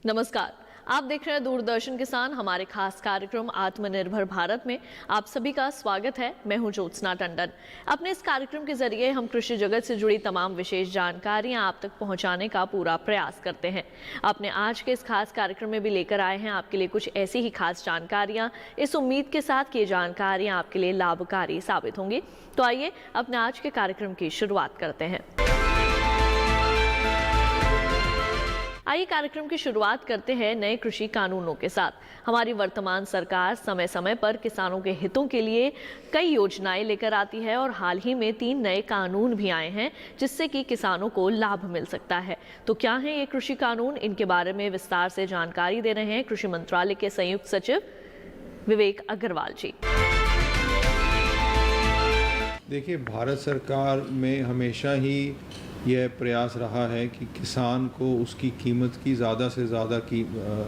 नमस्कार। आप देख रहे हैं दूरदर्शन किसान। हमारे खास कार्यक्रम आत्मनिर्भर भारत में आप सभी का स्वागत है। मैं हूं ज्योत्सना टंडन। अपने इस कार्यक्रम के जरिए हम कृषि जगत से जुड़ी तमाम विशेष जानकारियां आप तक पहुंचाने का पूरा प्रयास करते हैं। अपने आज के इस खास कार्यक्रम में भी लेकर आए हैं आपके लिए कुछ ऐसी ही खास जानकारियां, इस उम्मीद के साथ कि ये जानकारियां आपके लिए लाभकारी साबित होंगी। तो आइए अपने आज के कार्यक्रम की शुरुआत करते हैं। आइए कार्यक्रम की शुरुआत करते हैं नए कृषि कानूनों के साथ। हमारी वर्तमान सरकार समय समय पर किसानों के हितों के लिए कई योजनाएं लेकर आती है और हाल ही में 3 नए कानून भी आए हैं जिससे कि किसानों को लाभ मिल सकता है। तो क्या है ये कृषि कानून, इनके बारे में विस्तार से जानकारी दे रहे हैं कृषि मंत्रालय के संयुक्त सचिव विवेक अग्रवाल जी। देखिए, भारत सरकार में हमेशा ही यह प्रयास रहा है कि किसान को उसकी कीमत की ज़्यादा से ज़्यादा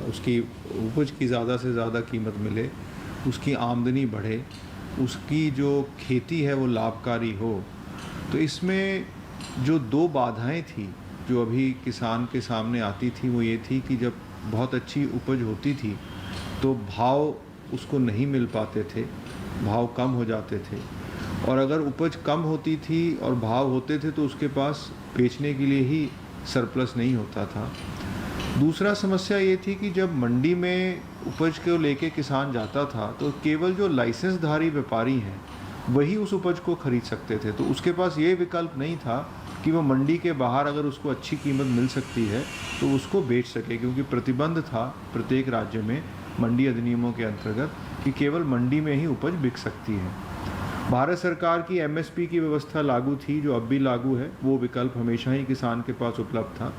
उसकी उपज की ज़्यादा से ज़्यादा कीमत मिले, उसकी आमदनी बढ़े, उसकी जो खेती है वो लाभकारी हो। तो इसमें जो 2 बाधाएं थी जो अभी किसान के सामने आती थी वो ये थी कि जब बहुत अच्छी उपज होती थी तो भाव उसको नहीं मिल पाते थे, भाव कम हो जाते थे, और अगर उपज कम होती थी और भाव होते थे तो उसके पास बेचने के लिए ही सरप्लस नहीं होता था। दूसरा समस्या ये थी कि जब मंडी में उपज को लेके किसान जाता था तो केवल जो लाइसेंसधारी व्यापारी हैं वही उस उपज को खरीद सकते थे। तो उसके पास ये विकल्प नहीं था कि वो मंडी के बाहर अगर उसको अच्छी कीमत मिल सकती है तो उसको बेच सके, क्योंकि प्रतिबंध था प्रत्येक राज्य में मंडी अधिनियमों के अंतर्गत कि केवल मंडी में ही उपज बिक सकती है। भारत सरकार की एमएसपी की व्यवस्था लागू थी, जो अब भी लागू है। वो विकल्प हमेशा ही किसान के पास उपलब्ध था,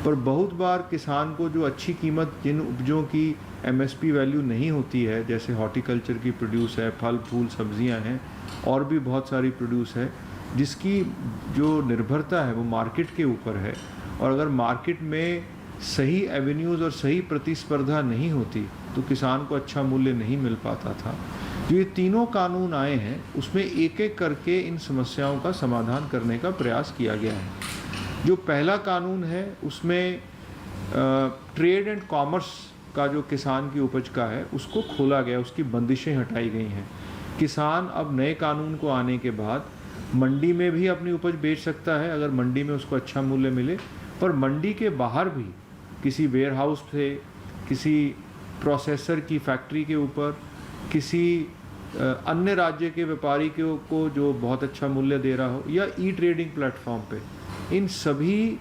पर बहुत बार किसान को जो अच्छी कीमत जिन उपजों की एमएसपी वैल्यू नहीं होती है, जैसे हॉर्टिकल्चर की प्रोड्यूस है, फल फूल सब्जियां हैं, और भी बहुत सारी प्रोड्यूस है, जिसकी जो निर्भरता है वो मार्केट के ऊपर है। और अगर मार्केट में सही एवेन्यूज़ और सही प्रतिस्पर्धा नहीं होती तो किसान को अच्छा मूल्य नहीं मिल पाता था। जो ये तीनों कानून आए हैं उसमें एक एक करके इन समस्याओं का समाधान करने का प्रयास किया गया है। जो पहला कानून है उसमें ट्रेड एंड कॉमर्स का जो किसान की उपज का है उसको खोला गया, उसकी बंदिशें हटाई गई हैं। किसान अब नए कानून को आने के बाद मंडी में भी अपनी उपज बेच सकता है अगर मंडी में उसको अच्छा मूल्य मिले, पर मंडी के बाहर भी किसी वेयर हाउस से, किसी प्रोसेसर की फैक्ट्री के ऊपर, किसी अन्य राज्य के व्यापारी को जो बहुत अच्छा मूल्य दे रहा हो, या ई ट्रेडिंग प्लेटफॉर्म पे, इन सभी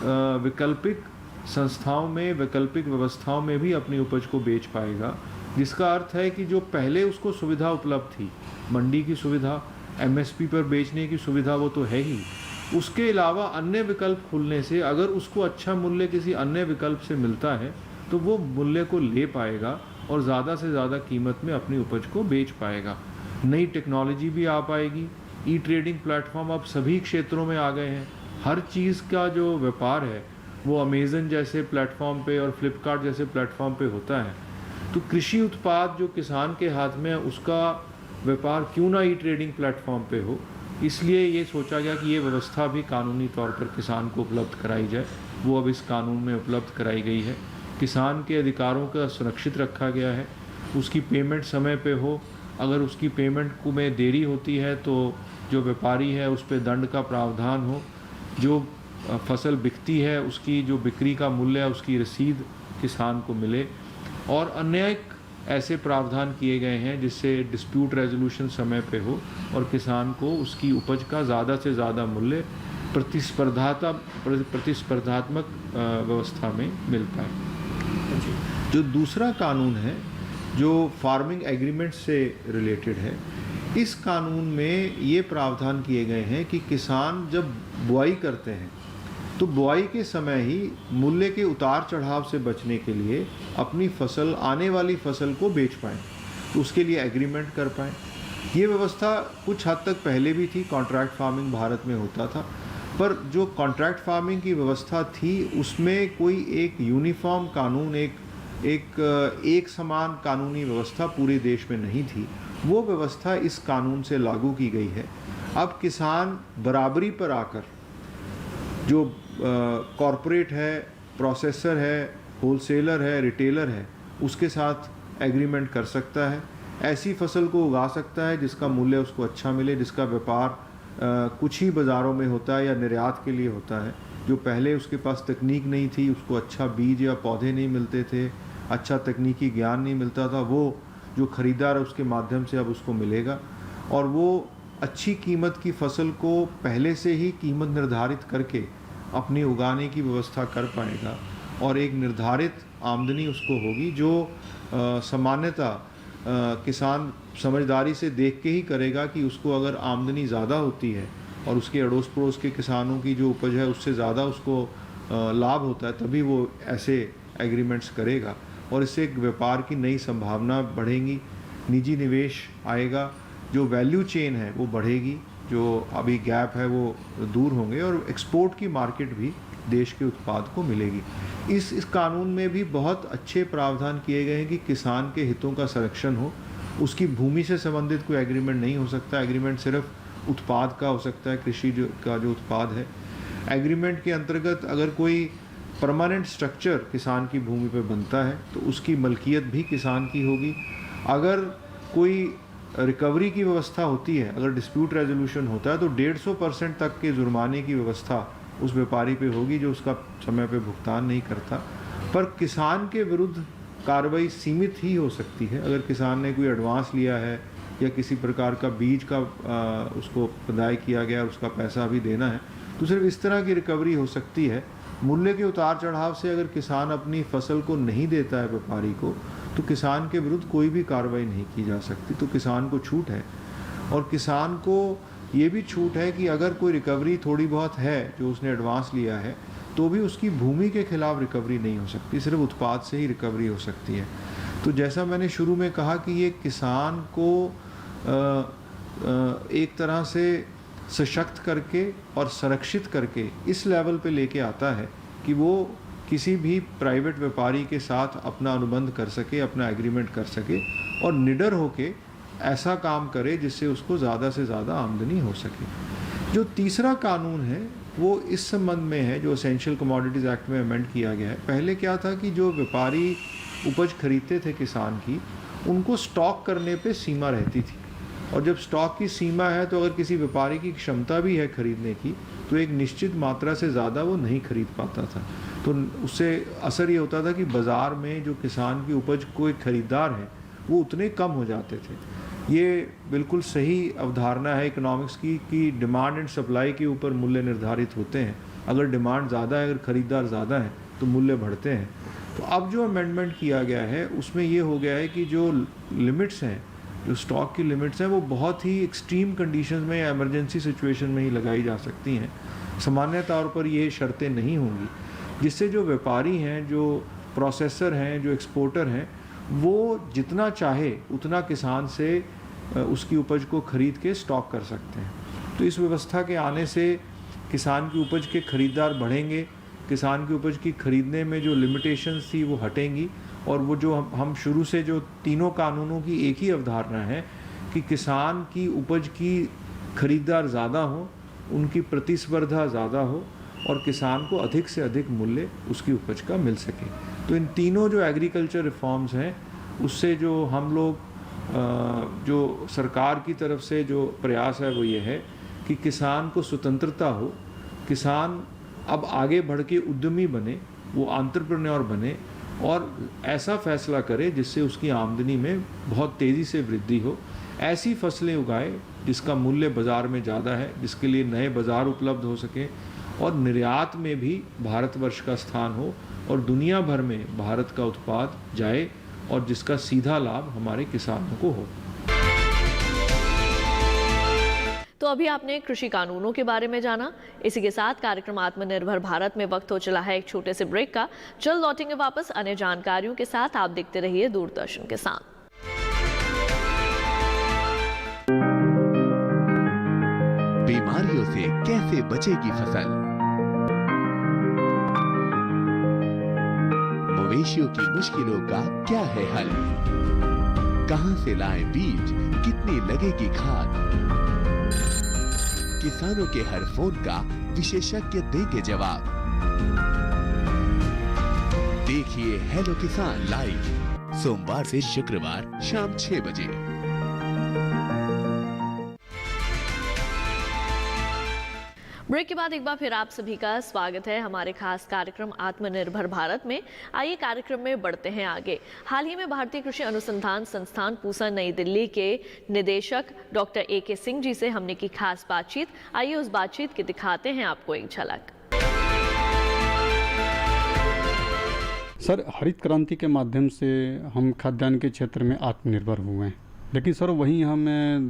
वैकल्पिक संस्थाओं में, वैकल्पिक व्यवस्थाओं में भी अपनी उपज को बेच पाएगा। जिसका अर्थ है कि जो पहले उसको सुविधा उपलब्ध थी, मंडी की सुविधा, एमएसपी पर बेचने की सुविधा, वो तो है ही, उसके अलावा अन्य विकल्प खुलने से अगर उसको अच्छा मूल्य किसी अन्य विकल्प से मिलता है तो वो मूल्य को ले पाएगा और ज़्यादा से ज़्यादा कीमत में अपनी उपज को बेच पाएगा। नई टेक्नोलॉजी भी आ पाएगी। ई ट्रेडिंग प्लेटफॉर्म अब सभी क्षेत्रों में आ गए हैं। हर चीज़ का जो व्यापार है वो अमेज़न जैसे प्लेटफॉर्म पे और फ्लिपकार्ट जैसे प्लेटफॉर्म पे होता है। तो कृषि उत्पाद जो किसान के हाथ में है उसका व्यापार क्यों ना ई ट्रेडिंग प्लेटफॉर्म पे हो। इसलिए ये सोचा गया कि ये व्यवस्था भी कानूनी तौर पर किसान को उपलब्ध कराई जाए। वो अब इस कानून में उपलब्ध कराई गई है। किसान के अधिकारों का सुरक्षित रखा गया है। उसकी पेमेंट समय पे हो, अगर उसकी पेमेंट को में देरी होती है तो जो व्यापारी है उस पर दंड का प्रावधान हो। जो फसल बिकती है उसकी जो बिक्री का मूल्य है उसकी रसीद किसान को मिले, और अनेक ऐसे प्रावधान किए गए हैं जिससे डिस्प्यूट रेजोल्यूशन समय पे हो और किसान को उसकी उपज का ज़्यादा से ज़्यादा मूल्य प्रतिस्पर्धात्मक व्यवस्था में मिल पाए। जो दूसरा कानून है जो फार्मिंग एग्रीमेंट से रिलेटेड है, इस कानून में ये प्रावधान किए गए हैं कि किसान जब बुआई करते हैं तो बुआई के समय ही मूल्य के उतार चढ़ाव से बचने के लिए अपनी फसल, आने वाली फसल को बेच पाएँ, तो उसके लिए एग्रीमेंट कर पाएँ। ये व्यवस्था कुछ हद तक पहले भी थी, कॉन्ट्रैक्ट फार्मिंग भारत में होता था, पर जो कॉन्ट्रैक्ट फार्मिंग की व्यवस्था थी उसमें कोई एक यूनिफॉर्म कानून, एक समान कानूनी व्यवस्था पूरे देश में नहीं थी। वो व्यवस्था इस कानून से लागू की गई है। अब किसान बराबरी पर आकर जो कॉरपोरेट है, प्रोसेसर है, होलसेलर है, रिटेलर है, उसके साथ एग्रीमेंट कर सकता है। ऐसी फसल को उगा सकता है जिसका मूल्य उसको अच्छा मिले, जिसका व्यापार कुछ ही बाज़ारों में होता है या निर्यात के लिए होता है। जो पहले उसके पास तकनीक नहीं थी, उसको अच्छा बीज या पौधे नहीं मिलते थे, अच्छा तकनीकी ज्ञान नहीं मिलता था, वो जो ख़रीदार है उसके माध्यम से अब उसको मिलेगा और वो अच्छी कीमत की फसल को पहले से ही कीमत निर्धारित करके अपनी उगाने की व्यवस्था कर पाएगा और एक निर्धारित आमदनी उसको होगी जो सामान्यतः किसान समझदारी से देख के ही करेगा कि उसको अगर आमदनी ज़्यादा होती है और उसके अड़ोस पड़ोस के किसानों की जो उपज है उससे ज़्यादा उसको लाभ होता है, तभी वो ऐसे एग्रीमेंट्स करेगा और इससे एक व्यापार की नई संभावना बढ़ेगी, निजी निवेश आएगा, जो वैल्यू चेन है वो बढ़ेगी, जो अभी गैप है वो दूर होंगे और एक्सपोर्ट की मार्केट भी देश के उत्पाद को मिलेगी। इस कानून में भी बहुत अच्छे प्रावधान किए गए हैं कि किसान के हितों का संरक्षण हो, उसकी भूमि से संबंधित कोई एग्रीमेंट नहीं हो सकता, एग्रीमेंट सिर्फ उत्पाद का हो सकता है, कृषि का जो उत्पाद है। एग्रीमेंट के अंतर्गत अगर कोई परमानेंट स्ट्रक्चर किसान की भूमि पर बनता है तो उसकी मलकियत भी किसान की होगी। अगर कोई रिकवरी की व्यवस्था होती है, अगर डिस्प्यूट रेजोल्यूशन होता है तो 150% तक के जुर्माने की व्यवस्था उस व्यापारी पे होगी जो उसका समय पे भुगतान नहीं करता। पर किसान के विरुद्ध कार्रवाई सीमित ही हो सकती है। अगर किसान ने कोई एडवांस लिया है या किसी प्रकार का बीज का उसको प्रदाय किया गया और उसका पैसा अभी देना है तो सिर्फ इस तरह की रिकवरी हो सकती है। मूल्य के उतार चढ़ाव से अगर किसान अपनी फसल को नहीं देता है व्यापारी को तो किसान के विरुद्ध कोई भी कार्रवाई नहीं की जा सकती। तो किसान को छूट है और किसान को ये भी छूट है कि अगर कोई रिकवरी थोड़ी बहुत है जो उसने एडवांस लिया है तो भी उसकी भूमि के खिलाफ रिकवरी नहीं हो सकती, सिर्फ उत्पाद से ही रिकवरी हो सकती है। तो जैसा मैंने शुरू में कहा कि ये किसान को एक तरह से सशक्त करके और संरक्षित करके इस लेवल पे लेके आता है कि वो किसी भी प्राइवेट व्यापारी के साथ अपना अनुबंध कर सके, अपना एग्रीमेंट कर सके और निडर होके ऐसा काम करे जिससे उसको ज़्यादा से ज़्यादा आमदनी हो सके। जो तीसरा कानून है वो इस संबंध में है जो एसेंशियल कमोडिटीज़ एक्ट में अमेंड किया गया है। पहले क्या था कि जो व्यापारी उपज खरीदते थे किसान की, उनको स्टॉक करने पे सीमा रहती थी और जब स्टॉक की सीमा है तो अगर किसी व्यापारी की क्षमता भी है खरीदने की तो एक निश्चित मात्रा से ज़्यादा वो नहीं खरीद पाता था। तो उससे असर ये होता था कि बाज़ार में जो किसान की उपज कोई खरीदार है वो उतने कम हो जाते थे। ये बिल्कुल सही अवधारणा है इकोनॉमिक्स की कि डिमांड एंड सप्लाई के ऊपर मूल्य निर्धारित होते हैं। अगर डिमांड ज़्यादा है, अगर ख़रीदार ज़्यादा है तो मूल्य बढ़ते हैं। तो अब जो अमेंडमेंट किया गया है उसमें ये हो गया है कि जो लिमिट्स हैं, जो स्टॉक की लिमिट्स हैं, वो बहुत ही एक्सट्रीम कंडीशंस में या इमरजेंसी सिचुएशन में ही लगाई जा सकती हैं। सामान्य तौर पर ये शर्तें नहीं होंगी, जिससे जो व्यापारी हैं, जो प्रोसेसर हैं, जो एक्सपोर्टर हैं, वो जितना चाहे उतना किसान से उसकी उपज को खरीद के स्टॉक कर सकते हैं। तो इस व्यवस्था के आने से किसान की उपज के खरीदार बढ़ेंगे, किसान की उपज की खरीदने में जो लिमिटेशंस थी वो हटेंगी और वो जो हम शुरू से जो तीनों कानूनों की एक ही अवधारणा है कि किसान की उपज की खरीदार ज़्यादा हो, उनकी प्रतिस्पर्धा ज़्यादा हो और किसान को अधिक से अधिक मूल्य उसकी उपज का मिल सके। तो इन तीनों जो एग्रीकल्चर रिफॉर्म्स हैं उससे जो हम लोग जो सरकार की तरफ से जो प्रयास है वो ये है कि किसान को स्वतंत्रता हो, किसान अब आगे बढ़ के उद्यमी बने, वो एंटरप्रेन्योर बने और ऐसा फैसला करे जिससे उसकी आमदनी में बहुत तेज़ी से वृद्धि हो। ऐसी फसलें उगाए जिसका मूल्य बाज़ार में ज़्यादा है, जिसके लिए नए बाज़ार उपलब्ध हो सके और निर्यात में भी भारतवर्ष का स्थान हो और दुनिया भर में भारत का उत्पाद जाए और जिसका सीधा लाभ हमारे किसानों को हो। तो अभी आपने कृषि कानूनों के बारे में जाना। इसी के साथ कार्यक्रम आत्मनिर्भर भारत में वक्त हो चला है एक छोटे से ब्रेक का। जल्द लौटेंगे वापस अन्य जानकारियों के साथ। आप देखते रहिए दूरदर्शन किसान। बीमारियों से कैसे बचेगी फसल, मवेशियों की मुश्किलों का क्या है हल, कहां से लाएं बीज, कितनी लगेगी खाद, किसानों के हर फोन का विशेषज्ञ देंगे जवाब। देखिए हेलो किसान लाइव सोमवार से शुक्रवार शाम 6 बजे। ब्रेक के बाद एक बार फिर आप सभी का स्वागत है हमारे खास कार्यक्रम आत्मनिर्भर भारत में। आइए कार्यक्रम में बढ़ते हैं आगे। हाल ही में भारतीय कृषि अनुसंधान संस्थान पूसा नई दिल्ली के निदेशक डॉक्टर AK सिंह जी से हमने की खास बातचीत। आइए उस बातचीत की दिखाते हैं आपको एक झलक। सर, हरित क्रांति के माध्यम से हम खाद्यान्न के क्षेत्र में आत्मनिर्भर हुए हैं, लेकिन सर वहीं हम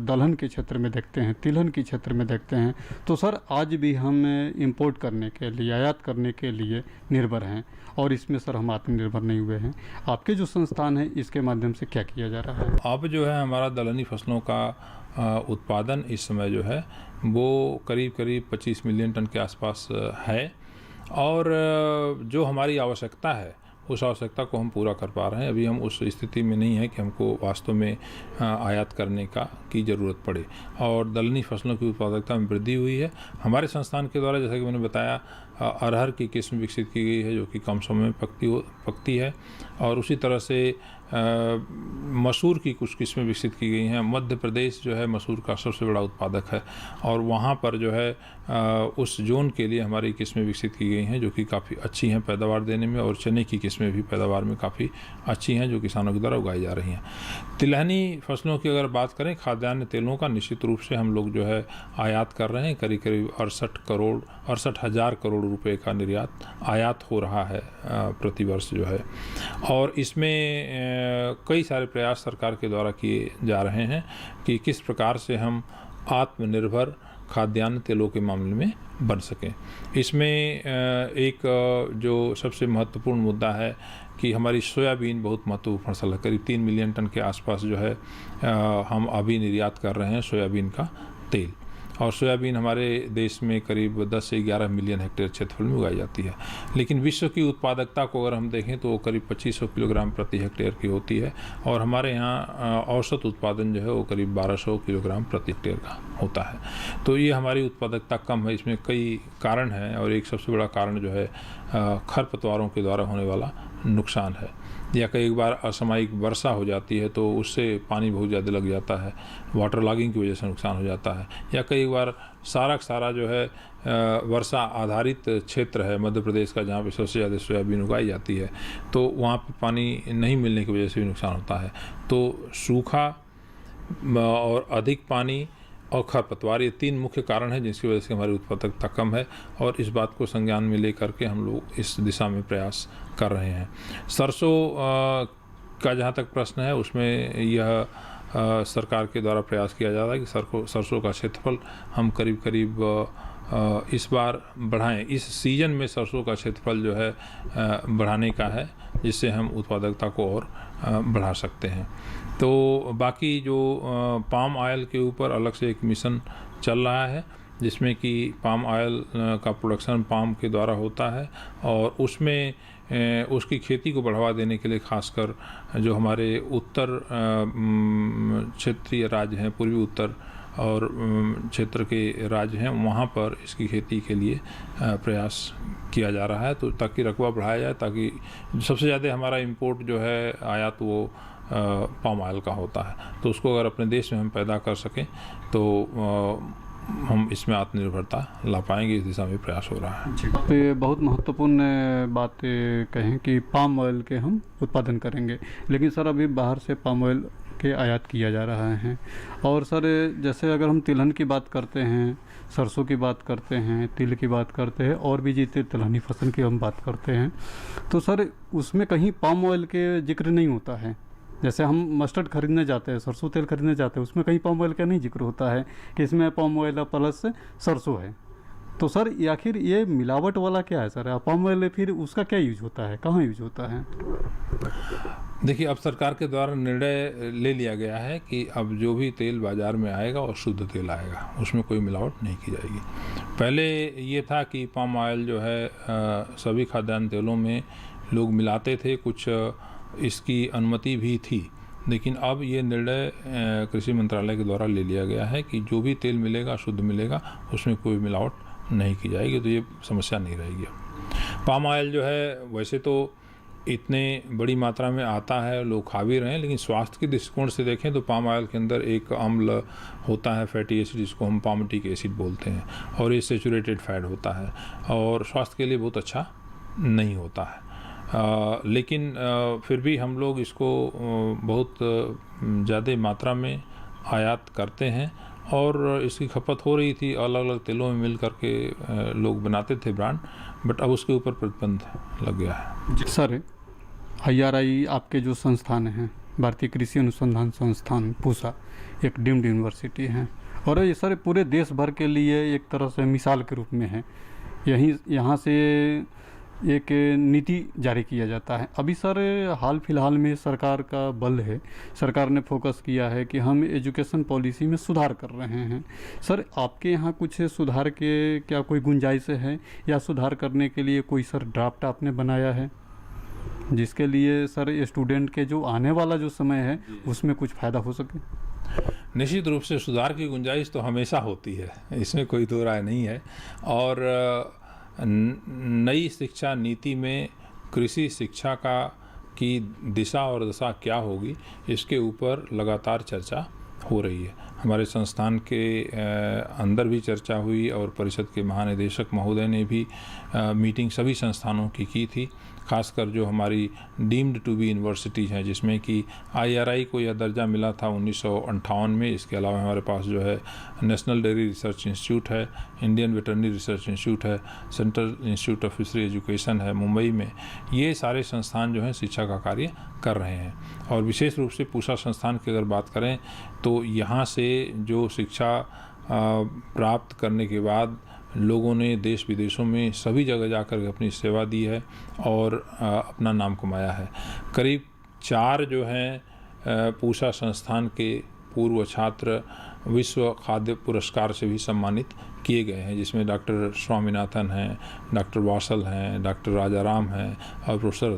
दलहन के क्षेत्र में देखते हैं, तिलहन के क्षेत्र में देखते हैं, तो सर आज भी हम इंपोर्ट करने के लिए, आयात करने के लिए निर्भर हैं और इसमें सर हम आत्मनिर्भर नहीं हुए हैं। आपके जो संस्थान है इसके माध्यम से क्या किया जा रहा है? अब जो है हमारा दलहनी फसलों का उत्पादन इस समय जो है वो करीब 25 मिलियन टन के आसपास है और जो हमारी आवश्यकता है उस आवश्यकता को हम पूरा कर पा रहे हैं। अभी हम उस स्थिति में नहीं है कि हमको वास्तव में आयात करने की ज़रूरत पड़े और दलहनी फसलों की उत्पादकता में वृद्धि हुई है। हमारे संस्थान के द्वारा जैसा कि मैंने बताया अरहर की किस्म विकसित की गई है जो कि कम समय में पकती है और उसी तरह से मसूर की कुछ किस्में विकसित की गई हैं। मध्य प्रदेश जो है मसूर का सबसे बड़ा उत्पादक है और वहाँ पर जो है उस जोन के लिए हमारी किस्में विकसित की गई हैं जो कि काफ़ी अच्छी हैं पैदावार देने में और चने की किस्में भी पैदावार में काफ़ी अच्छी हैं जो किसानों के द्वारा उगाई जा रही हैं। तिलहनी फसलों की अगर बात करें, खाद्यान्न तेलों का निश्चित रूप से हम लोग जो है आयात कर रहे हैं। करीब 68,000 करोड़ रुपए का निर्यात आयात हो रहा है प्रतिवर्ष जो है और इसमें कई सारे प्रयास सरकार के द्वारा किए जा रहे हैं कि किस प्रकार से हम आत्मनिर्भर खाद्यान्न तेलों के मामले में बन सकें। इसमें एक जो सबसे महत्वपूर्ण मुद्दा है कि हमारी सोयाबीन बहुत महत्वपूर्ण फसल है। करीब 3 मिलियन टन के आसपास जो है हम अभी निर्यात कर रहे हैं सोयाबीन का तेल और सोयाबीन हमारे देश में करीब 10 से 11 मिलियन हेक्टेयर क्षेत्रफल में उगाई जाती है। लेकिन विश्व की उत्पादकता को अगर हम देखें तो वो करीब 2500 किलोग्राम प्रति हेक्टेयर की होती है और हमारे यहाँ औसत उत्पादन जो है वो करीब 1200 किलोग्राम प्रति हेक्टेयर का होता है। तो ये हमारी उत्पादकता कम है। इसमें कई कारण हैं और एक सबसे बड़ा कारण जो है खरपतवारों के द्वारा होने वाला नुकसान है या कई बार असामयिक वर्षा हो जाती है तो उससे पानी बहुत ज़्यादा लग जाता है, वाटर लॉगिंग की वजह से नुकसान हो जाता है या कई बार सारा जो है वर्षा आधारित क्षेत्र है मध्य प्रदेश का जहाँ पे सबसे ज़्यादा सोयाबीन उगाई जाती है तो वहाँ पे पानी नहीं मिलने की वजह से भी नुकसान होता है। तो सूखा और अधिक पानी और खरपतवार ये 3 मुख्य कारण हैं जिसकी वजह से हमारी उत्पादकता कम है और इस बात को संज्ञान में लेकर के हम लोग इस दिशा में प्रयास कर रहे हैं। सरसों का जहाँ तक प्रश्न है उसमें यह सरकार के द्वारा प्रयास किया जा रहा है कि सरसों का क्षेत्रफल हम करीब इस बार बढ़ाएं। इस सीजन में सरसों का क्षेत्रफल जो है बढ़ाने का है जिससे हम उत्पादकता को और बढ़ा सकते हैं। तो बाकी जो पाम ऑयल के ऊपर अलग से एक मिशन चल रहा है जिसमें कि पाम ऑयल का प्रोडक्शन पाम के द्वारा होता है और उसमें उसकी खेती को बढ़ावा देने के लिए खासकर जो हमारे उत्तर क्षेत्रीय राज्य हैं, पूर्वी उत्तर और क्षेत्र के राज्य हैं, वहाँ पर इसकी खेती के लिए प्रयास किया जा रहा है तो ताकि रकबा बढ़ाया जाए, ताकि सबसे ज़्यादा हमारा इंपोर्ट जो है आयात वो पाम ऑयल का होता है तो उसको अगर अपने देश में हम पैदा कर सकें तो हम इसमें आत्मनिर्भरता ला पाएंगे। इस दिशा में प्रयास हो रहा है। तो ये बहुत महत्वपूर्ण बात कहें कि पाम ऑयल के हम उत्पादन करेंगे, लेकिन सर अभी बाहर से पाम ऑयल के आयात किया जा रहा है और सर जैसे अगर हम तिलहन की बात करते हैं, सरसों की बात करते हैं, तिल की बात करते हैं और भी जीते तिलहनी फसल की हम बात करते हैं तो सर उसमें कहीं पाम ऑयल के जिक्र नहीं होता है। जैसे हम मस्टर्ड खरीदने जाते हैं, सरसों तेल खरीदने जाते हैं, उसमें कहीं पाम ऑयल का नहीं जिक्र होता है कि इसमें पाम ऑयल प्लस सरसों है। तो सर आखिर ये मिलावट वाला क्या है सर? पाम ऑयल फिर उसका क्या यूज होता है, कहाँ यूज होता है? देखिए, अब सरकार के द्वारा निर्णय ले लिया गया है कि अब जो भी तेल बाज़ार में आएगा और शुद्ध तेल आएगा, उसमें कोई मिलावट नहीं की जाएगी। पहले ये था कि पाम ऑयल जो है सभी खाद्यान्न तेलों में लोग मिलाते थे, कुछ इसकी अनुमति भी थी, लेकिन अब ये निर्णय कृषि मंत्रालय के द्वारा ले लिया गया है कि जो भी तेल मिलेगा शुद्ध मिलेगा, उसमें कोई मिलावट नहीं की जाएगी, तो ये समस्या नहीं रहेगी। पाम ऑयल जो है वैसे तो इतने बड़ी मात्रा में आता है, लोग खा भी रहे हैं, लेकिन स्वास्थ्य के दृष्टिकोण से देखें तो पाम ऑयल के अंदर एक अम्ल होता है, फैटी एसिड, जिसको हम पामटिक एसिड बोलते हैं, और ये सैचुरेटेड फैट होता है और स्वास्थ्य के लिए बहुत अच्छा नहीं होता है। लेकिन फिर भी हम लोग इसको बहुत ज़्यादा मात्रा में आयात करते हैं और इसकी खपत हो रही थी, अलग अलग तेलों में मिल करके लोग बनाते थे ब्रांड, बट अब उसके ऊपर प्रतिबंध लग गया है। सर, IRI आपके जो संस्थान हैं, भारतीय कृषि अनुसंधान संस्थान पूसा, एक डीम्ड यूनिवर्सिटी है और ये सर पूरे देश भर के लिए एक तरह से मिसाल के रूप में है। यहाँ से एक नीति जारी किया जाता है। अभी सर हाल फिलहाल में सरकार का बल है, सरकार ने फोकस किया है कि हम एजुकेशन पॉलिसी में सुधार कर रहे हैं। सर आपके यहाँ कुछ सुधार के क्या कोई गुंजाइश है या सुधार करने के लिए कोई सर ड्राफ्ट आपने बनाया है जिसके लिए सर स्टूडेंट के जो आने वाला जो समय है उसमें कुछ फ़ायदा हो सके? निश्चित रूप से सुधार की गुंजाइश तो हमेशा होती है, इसमें कोई दो राय नहीं है। और नई शिक्षा नीति में कृषि शिक्षा की दिशा और दशा क्या होगी, इसके ऊपर लगातार चर्चा हो रही है। हमारे संस्थान के अंदर भी चर्चा हुई और परिषद के महानिदेशक महोदय ने भी मीटिंग सभी संस्थानों की थी, खासकर जो हमारी डीम्ड टू बी यूनिवर्सिटीज़ हैं, जिसमें कि IRI को यह दर्जा मिला था 1958 में। इसके अलावा हमारे पास जो है नेशनल डेयरी रिसर्च इंस्टीट्यूट है, इंडियन वेटरनरी रिसर्च इंस्टीट्यूट है, central institute of fishery education है मुंबई में। ये सारे संस्थान जो हैं शिक्षा का कार्य कर रहे हैं। और विशेष रूप से पूसा संस्थान की अगर बात करें तो यहाँ से जो शिक्षा प्राप्त करने के बाद लोगों ने देश विदेशों में सभी जगह जाकर अपनी सेवा दी है और अपना नाम कमाया है। करीब 4 जो हैं पूसा संस्थान के पूर्व छात्र विश्व खाद्य पुरस्कार से भी सम्मानित किए गए हैं, जिसमें डॉक्टर स्वामीनाथन हैं, डॉक्टर वासल हैं, डॉक्टर राजाराम हैं और प्रोफेसर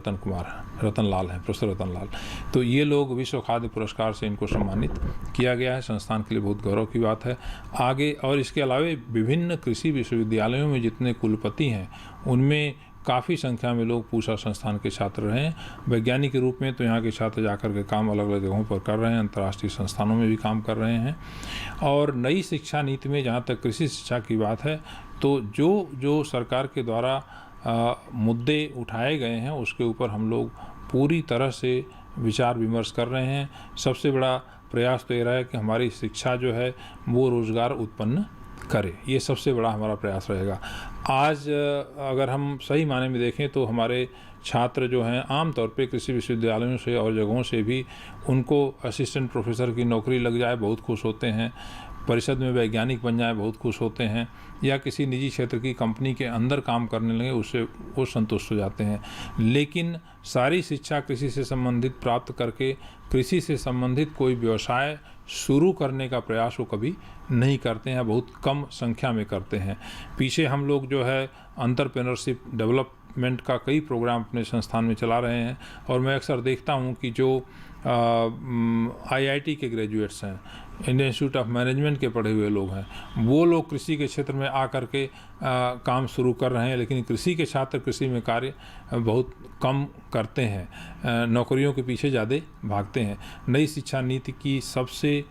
रतनलाल हैं, प्रोफेसर रतनलाल। तो ये लोग विश्व खाद्य पुरस्कार से इनको सम्मानित किया गया है। संस्थान के लिए बहुत गौरव की बात है। आगे और इसके अलावा विभिन्न कृषि विश्वविद्यालयों में जितने कुलपति हैं उनमें काफ़ी संख्या में लोग पूसा संस्थान के छात्र रहे हैं। वैज्ञानिक के रूप में तो यहाँ के छात्र जाकर के काम अलग अलग जगहों पर कर रहे हैं, अंतर्राष्ट्रीय संस्थानों में भी काम कर रहे हैं। और नई शिक्षा नीति में जहाँ तक कृषि शिक्षा की बात है तो जो सरकार के द्वारा मुद्दे उठाए गए हैं उसके ऊपर हम लोग पूरी तरह से विचार विमर्श कर रहे हैं। सबसे बड़ा प्रयास तो ये रहा है कि हमारी शिक्षा जो है वो रोज़गार उत्पन्न करे, ये सबसे बड़ा हमारा प्रयास रहेगा। आज अगर हम सही माने में देखें तो हमारे छात्र जो हैं आमतौर पे कृषि विश्वविद्यालयों से और जगहों से भी उनको असिस्टेंट प्रोफेसर की नौकरी लग जाए बहुत खुश होते हैं, परिषद में वैज्ञानिक बन जाए बहुत खुश होते हैं, या किसी निजी क्षेत्र की कंपनी के अंदर काम करने लगे उससे वो संतुष्ट हो जाते हैं। लेकिन सारी शिक्षा कृषि से संबंधित प्राप्त करके कृषि से संबंधित कोई व्यवसाय शुरू करने का प्रयास वो कभी नहीं करते हैं, बहुत कम संख्या में करते हैं। पीछे हम लोग जो है एंटरप्रेन्योरशिप डेवलपमेंट का कई प्रोग्राम अपने संस्थान में चला रहे हैं और मैं अक्सर देखता हूँ कि जो IIT के ग्रेजुएट्स हैं, इंडियन इंस्टीट्यूट ऑफ मैनेजमेंट के पढ़े हुए लोग हैं, वो लोग कृषि के क्षेत्र में आकर के काम शुरू कर रहे हैं, लेकिन कृषि के छात्र कृषि में कार्य बहुत कम करते हैं, नौकरियों के पीछे ज़्यादा भागते हैं। नई शिक्षा नीति की सबसे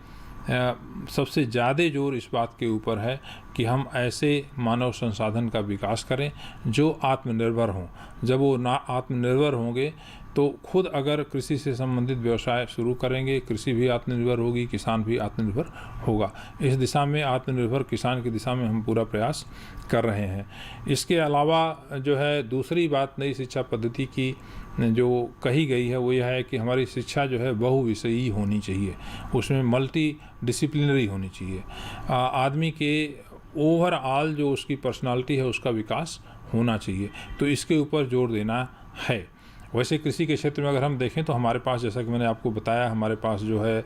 ज़्यादा जोर इस बात के ऊपर है कि हम ऐसे मानव संसाधन का विकास करें जो आत्मनिर्भर हों। जब वो आत्मनिर्भर होंगे तो खुद अगर कृषि से संबंधित व्यवसाय शुरू करेंगे, कृषि भी आत्मनिर्भर होगी, किसान भी आत्मनिर्भर होगा। इस दिशा में आत्मनिर्भर किसान की दिशा में हम पूरा प्रयास कर रहे हैं। इसके अलावा जो है दूसरी बात नई शिक्षा पद्धति की जो कही गई है वो यह है कि हमारी शिक्षा जो है बहुविषयी होनी चाहिए, उसमें मल्टी डिसिप्लिनरी होनी चाहिए। आदमी के ओवरऑल जो उसकी पर्सनालिटी है उसका विकास होना चाहिए, तो इसके ऊपर जोर देना है। वैसे कृषि के क्षेत्र में अगर हम देखें तो हमारे पास, जैसा कि मैंने आपको बताया, हमारे पास जो है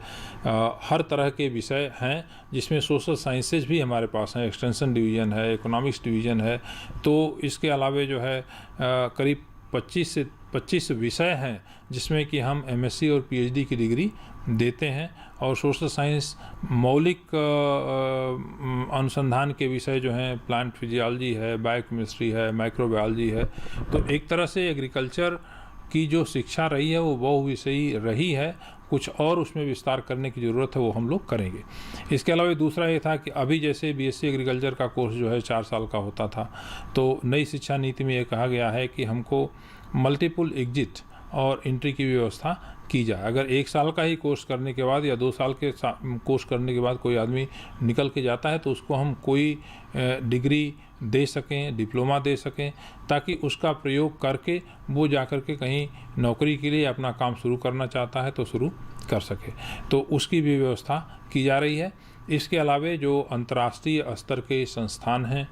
हर तरह के विषय हैं, जिसमें सोशल साइंसेज भी हमारे पास हैं, एक्सटेंशन डिवीज़न है, इकोनॉमिक्स डिवीज़न है। तो इसके अलावे जो है करीब 25 विषय हैं जिसमें कि हम MSc और PhD की डिग्री देते हैं। और सोशल साइंस मौलिक अनुसंधान के विषय जो हैं प्लांट फिजियोलॉजी है, बायोकेमिस्ट्री है, माइक्रोबायोलॉजी है। तो एक तरह से एग्रीकल्चर की जो शिक्षा रही है वो बहुविषयी रही है, कुछ और उसमें विस्तार करने की ज़रूरत है, वो हम लोग करेंगे। इसके अलावा दूसरा ये था कि अभी जैसे बीएससी एग्रीकल्चर का कोर्स जो है 4 साल का होता था, तो नई शिक्षा नीति में ये कहा गया है कि हमको मल्टीपल एग्जिट और एंट्री की व्यवस्था की जाए। अगर 1 साल का ही कोर्स करने के बाद या 2 साल के कोर्स करने के बाद कोई आदमी निकल के जाता है तो उसको हम कोई डिग्री दे सकें, डिप्लोमा दे सकें, ताकि उसका प्रयोग करके वो जाकर के कहीं नौकरी के लिए अपना काम शुरू करना चाहता है तो शुरू कर सके। तो उसकी भी व्यवस्था की जा रही है। इसके अलावा जो अंतर्राष्ट्रीय स्तर के संस्थान हैं,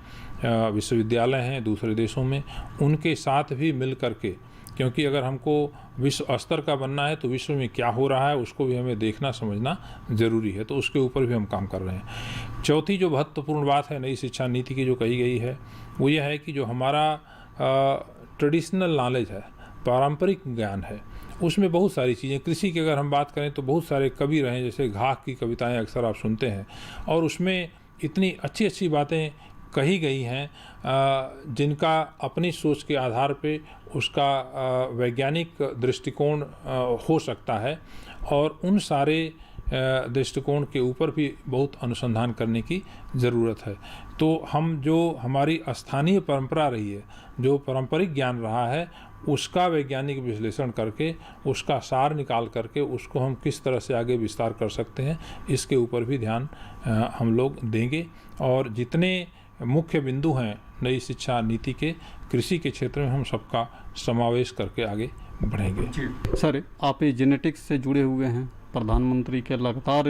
विश्वविद्यालय हैं दूसरे देशों में, उनके साथ भी मिल करके, क्योंकि अगर हमको विश्व स्तर का बनना है तो विश्व में क्या हो रहा है उसको भी हमें देखना समझना ज़रूरी है, तो उसके ऊपर भी हम काम कर रहे हैं। चौथी जो महत्वपूर्ण बात है नई शिक्षा नीति की जो कही गई है वो यह है कि जो हमारा ट्रेडिशनल नॉलेज है, पारंपरिक ज्ञान है, उसमें बहुत सारी चीज़ें, कृषि की अगर हम बात करें तो बहुत सारे कवि रहे, जैसे घाघ की कविताएं अक्सर आप सुनते हैं, और उसमें इतनी अच्छी अच्छी बातें कही गई हैं जिनका अपनी सोच के आधार पे उसका वैज्ञानिक दृष्टिकोण हो सकता है, और उन सारे दृष्टिकोण के ऊपर भी बहुत अनुसंधान करने की ज़रूरत है। तो हम जो हमारी स्थानीय परंपरा रही है, जो पारंपरिक ज्ञान रहा है, उसका वैज्ञानिक विश्लेषण करके, उसका सार निकाल करके उसको हम किस तरह से आगे विस्तार कर सकते हैं, इसके ऊपर भी ध्यान हम लोग देंगे। और जितने मुख्य बिंदु हैं नई शिक्षा नीति के, कृषि के क्षेत्र में हम सबका समावेश करके आगे बढ़ेंगे। सर, आप जेनेटिक्स से जुड़े हुए हैं, प्रधानमंत्री के लगातार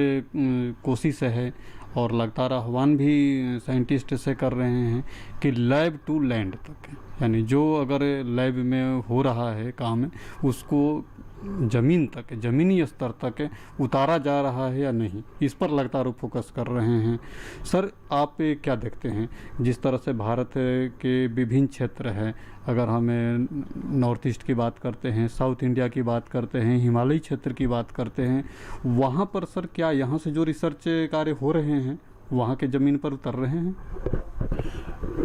कोशिश है और लगातार आह्वान भी साइंटिस्ट से कर रहे हैं कि लैब टू लैंड तक, यानी जो अगर लैब में हो रहा है काम उसको ज़मीन तक, ज़मीनी स्तर तक उतारा जा रहा है या नहीं, इस पर लगातार फोकस कर रहे हैं। सर, आप क्या देखते हैं जिस तरह से भारत के विभिन्न क्षेत्र हैं, अगर हमें नॉर्थ ईस्ट की बात करते हैं, साउथ इंडिया की बात करते हैं, हिमालयी क्षेत्र की बात करते हैं, वहाँ पर सर क्या यहाँ से जो रिसर्च कार्य हो रहे हैं वहाँ के ज़मीन पर उतर रहे हैं?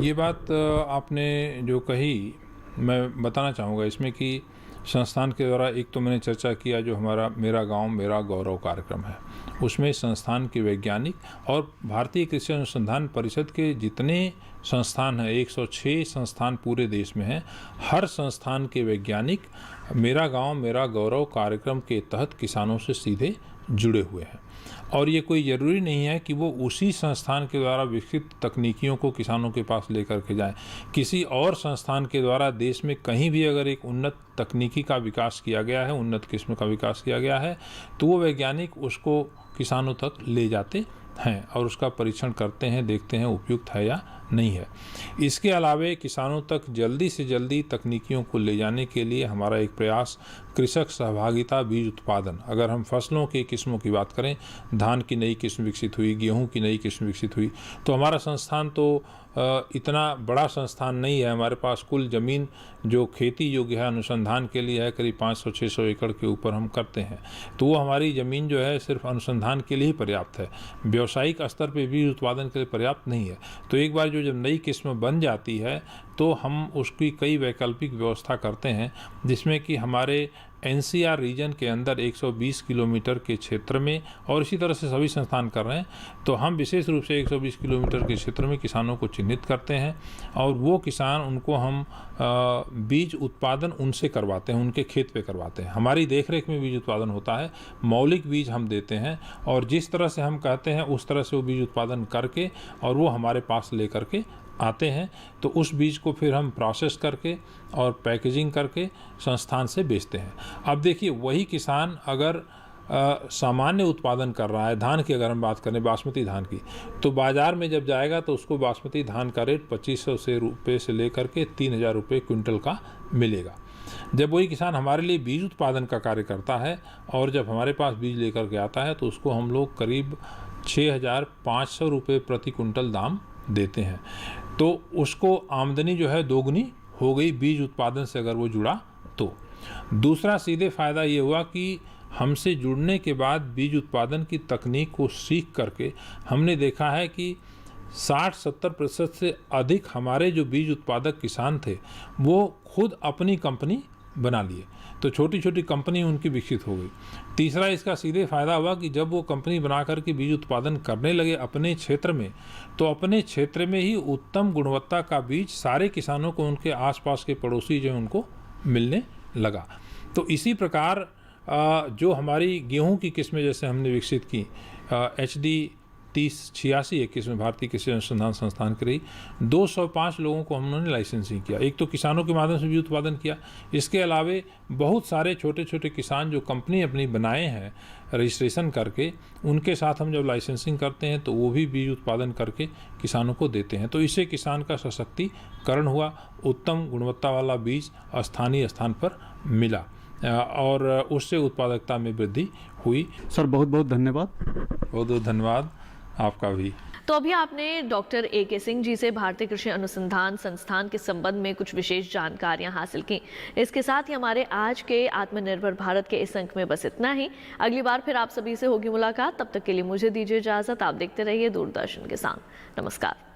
ये बात आपने जो कही मैं बताना चाहूँगा इसमें कि संस्थान के द्वारा, एक तो मैंने चर्चा किया जो हमारा मेरा गांव मेरा गौरव कार्यक्रम है, उसमें संस्थान के वैज्ञानिक और भारतीय कृषि अनुसंधान परिषद के जितने संस्थान हैं, 106 संस्थान पूरे देश में हैं, हर संस्थान के वैज्ञानिक मेरा गांव मेरा गौरव कार्यक्रम के तहत किसानों से सीधे जुड़े हुए हैं। और ये कोई ज़रूरी नहीं है कि वो उसी संस्थान के द्वारा विकसित तकनीकियों को किसानों के पास लेकर के जाएं। किसी और संस्थान के द्वारा देश में कहीं भी अगर एक उन्नत तकनीकी का विकास किया गया है, उन्नत किस्म का विकास किया गया है, तो वो वैज्ञानिक उसको किसानों तक ले जाते हैं और उसका परीक्षण करते हैं, देखते हैं उपयुक्त है या नहीं है। इसके अलावा किसानों तक जल्दी से जल्दी तकनीकियों को ले जाने के लिए हमारा एक प्रयास कृषक सहभागिता बीज उत्पादन, अगर हम फसलों की किस्मों की बात करें, धान की नई किस्म विकसित हुई, गेहूं की नई किस्म विकसित हुई, तो हमारा संस्थान तो इतना बड़ा संस्थान नहीं है। हमारे पास कुल ज़मीन जो खेती योग्य है अनुसंधान के लिए है करीब 500-600 एकड़ के ऊपर हम करते हैं, तो वो हमारी ज़मीन जो है सिर्फ अनुसंधान के लिए ही पर्याप्त है, व्यावसायिक स्तर पे बीज उत्पादन के लिए पर्याप्त नहीं है। तो एक बार जब नई किस्म बन जाती है तो हम उसकी कई वैकल्पिक व्यवस्था करते हैं, जिसमें कि हमारे एनसीआर रीजन के अंदर 120 किलोमीटर के क्षेत्र में, और इसी तरह से सभी संस्थान कर रहे हैं, तो हम विशेष रूप से 120 किलोमीटर के क्षेत्र में किसानों को चिन्हित करते हैं और वो किसान, उनको हम बीज उत्पादन उनसे करवाते हैं, उनके खेत पे करवाते हैं। हमारी देखरेख में बीज उत्पादन होता है, मौलिक बीज हम देते हैं और जिस तरह से हम कहते हैं उस तरह से वो बीज उत्पादन करके और वो हमारे पास ले करके आते हैं। तो उस बीज को फिर हम प्रोसेस करके और पैकेजिंग करके संस्थान से बेचते हैं। अब देखिए, वही किसान अगर सामान्य उत्पादन कर रहा है, धान की अगर हम बात करें, बासमती धान की, तो बाज़ार में जब जाएगा तो उसको बासमती धान का रेट 2500 रुपये से लेकर के 3000 रुपये क्विंटल का मिलेगा। जब वही किसान हमारे लिए बीज उत्पादन का कार्य करता है और जब हमारे पास बीज लेकर के आता है तो उसको हम लोग करीब 6500 रुपये प्रति क्विंटल दाम देते हैं। तो उसको आमदनी जो है दोगुनी हो गई बीज उत्पादन से अगर वो जुड़ा तो। दूसरा सीधे फ़ायदा ये हुआ कि हमसे जुड़ने के बाद बीज उत्पादन की तकनीक को सीख करके हमने देखा है कि 60-70% से अधिक हमारे जो बीज उत्पादक किसान थे वो खुद अपनी कंपनी बना लिए, तो छोटी छोटी कंपनी उनकी विकसित हो गई। तीसरा इसका सीधे फ़ायदा हुआ कि जब वो कंपनी बना करके बीज उत्पादन करने लगे अपने क्षेत्र में, तो अपने क्षेत्र में ही उत्तम गुणवत्ता का बीज सारे किसानों को, उनके आसपास के पड़ोसी जो उनको मिलने लगा। तो इसी प्रकार जो हमारी गेहूं की किस्में जैसे हमने विकसित की, HD 3086 एक किस्म भारतीय कृषि अनुसंधान संस्थान की रही, 205 लोगों को हमने लाइसेंसिंग किया। एक तो किसानों के माध्यम से बीज उत्पादन किया, इसके अलावे बहुत सारे छोटे छोटे किसान जो कंपनी अपनी बनाए हैं रजिस्ट्रेशन करके, उनके साथ हम जब लाइसेंसिंग करते हैं तो वो भी बीज उत्पादन करके किसानों को देते हैं। तो इससे किसान का सशक्तिकरण हुआ, उत्तम गुणवत्ता वाला बीज स्थानीय स्थान पर मिला और उससे उत्पादकता में वृद्धि हुई। सर बहुत बहुत धन्यवाद। बहुत बहुत धन्यवाद आपका भी। तो अभी आपने डॉक्टर AK सिंह जी से भारतीय कृषि अनुसंधान संस्थान के संबंध में कुछ विशेष जानकारियां हासिल की। इसके साथ ही हमारे आज के आत्मनिर्भर भारत के इस अंक में बस इतना ही। अगली बार फिर आप सभी से होगी मुलाकात, तब तक के लिए मुझे दीजिए इजाजत। आप देखते रहिए दूरदर्शन किसान। नमस्कार।